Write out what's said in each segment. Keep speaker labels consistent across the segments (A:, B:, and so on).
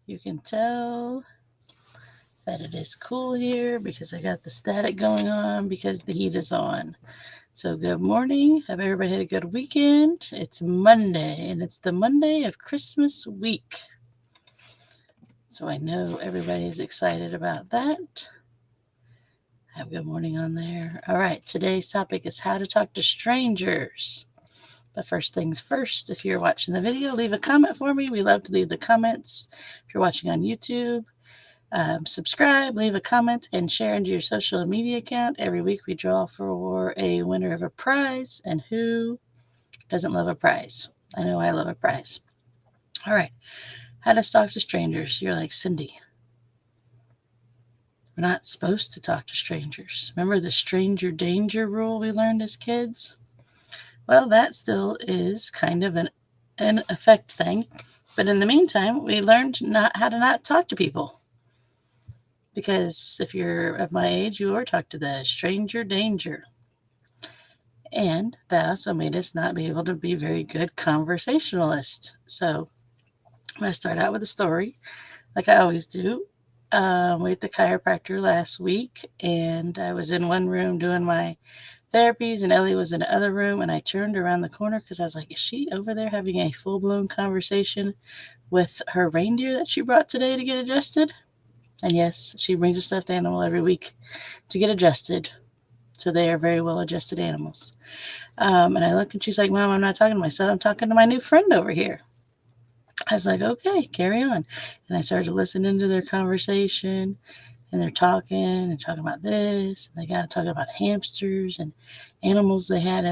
A: You can tell that it is cool here because I got the static going on because the heat is on. So, good morning. Hope everybody had a good weekend. It's Monday, and it's the Monday of Christmas week. So, I know everybody is excited about that. Have good morning on there. All right, today's topic is how to talk to strangers. But first things first, if you're watching the video, leave a comment for me. We love to leave the comments. If you're watching on YouTube, subscribe, leave a comment, and share into your social media account. Every week we draw for a winner of a prize. And who doesn't love a prize? I know I love a prize. All right, how to talk to strangers. You're like, Cindy, we're not supposed to talk to strangers. Remember the stranger danger rule we learned as kids? Well, that still is kind of an effect thing. But in the meantime, we learned how to not talk to people. Because if you're of my age, you were taught to the stranger danger. And that also made us not be able to be very good conversationalists. So I'm going to start out with a story, like I always do. We at the chiropractor last week, and I was in one room doing my therapies, and Ellie was in the other room, and I turned around the corner because I was like, is she over there having a full-blown conversation with her reindeer that she brought today to get adjusted? And yes, she brings a stuffed animal every week to get adjusted. So they are very well-adjusted animals. And I look, and she's like, Mom, I'm not talking to myself. I'm talking to my new friend over here. I was like, okay, carry on. And I started to listen into their conversation, and they're talking about this. And they got to talking about hamsters and animals they had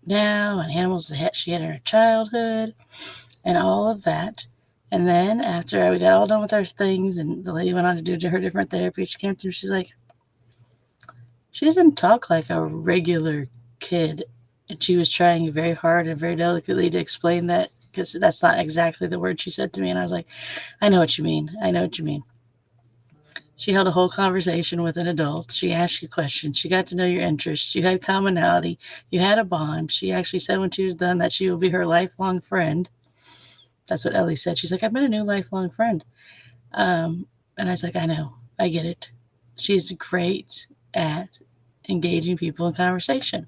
A: now and animals she had in her childhood and all of that. And then after we got all done with our things and the lady went on to do her different therapy, she came to me, she's like, she doesn't talk like a regular kid. And she was trying very hard and very delicately to explain that because that's not exactly the word she said to me. And I was like, I know what you mean. I know what you mean. She held a whole conversation with an adult. She asked you questions. She got to know your interests. You had commonality. You had a bond. She actually said when she was done that she will be her lifelong friend. That's what Ellie said. She's like, I've been a new lifelong friend. And I was like, I know. I get it. She's great at engaging people in conversation.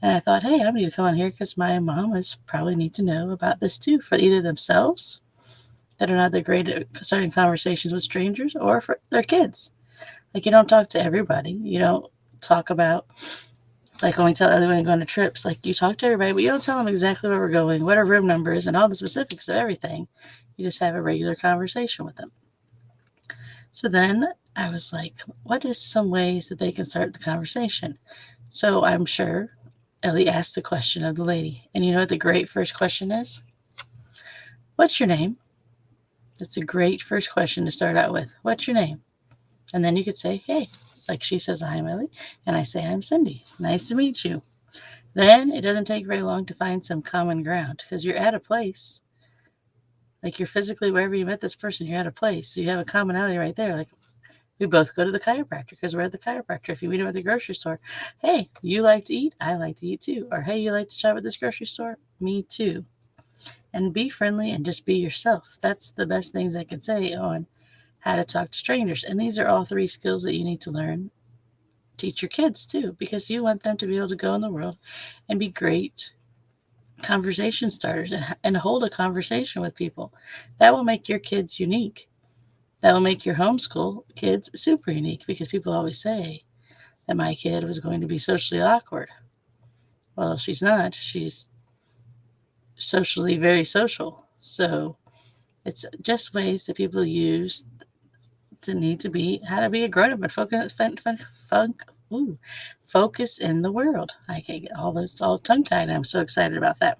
A: And I thought, hey, I need to come on here because my mamas probably need to know about this too, for either themselves that are not that great at starting conversations with strangers, or for their kids. Like, you don't talk to everybody. You don't talk about, like when we tell everyone going to trips, like you talk to everybody, but you don't tell them exactly where we're going, what our room number is, and all the specifics of everything. You just have a regular conversation with them. So then I was like, what is some ways that they can start the conversation? So I'm sure Ellie asked the question of the lady. And you know what the great first question is? What's your name? That's a great first question to start out with. What's your name? And then you could say, hey, like she says, I'm Ellie. And I say, I'm Cindy. Nice to meet you. Then it doesn't take very long to find some common ground because you're at a place. Like you're physically wherever you met this person, you're at a place. So you have a commonality right there. Like we both go to the chiropractor because we're at the chiropractor. If you meet him at the grocery store, hey, you like to eat? I like to eat too. Or hey, you like to shop at this grocery store? Me too. And be friendly and just be yourself. That's the best things I can say on how to talk to strangers. And these are all 3 skills that you need to learn. Teach your kids too, because you want them to be able to go in the world and be great conversation starters and hold a conversation with people. That will make your kids unique. That will make your homeschool kids super unique because people always say that my kid was going to be socially awkward. Well, she's not. She's socially very social. So it's just ways that people use to need to be how to be a grown up and focus in the world. I can't get all those all tongue tied. I'm so excited about that.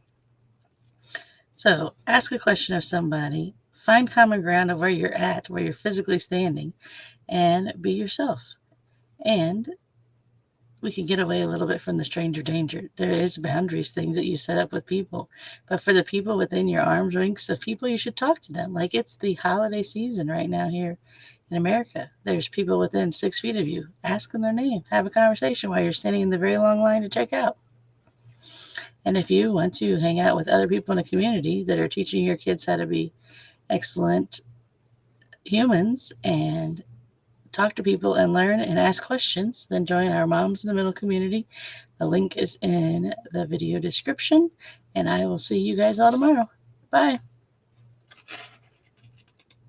A: So ask a question of somebody, find common ground of where you're at, where you're physically standing, and be yourself. And we can get away a little bit from the stranger danger. There is boundaries, things that you set up with people. But for the people within your arm's reach of people, you should talk to them. Like it's the holiday season right now here in America. There's people within 6 feet of you. Ask them their name. Have a conversation while you're standing in the very long line to check out. And if you want to hang out with other people in a community that are teaching your kids how to be excellent humans and talk to people and learn and ask questions, then join our Moms in the Middle community. The link is in the video description, and I will see you guys all tomorrow. Bye.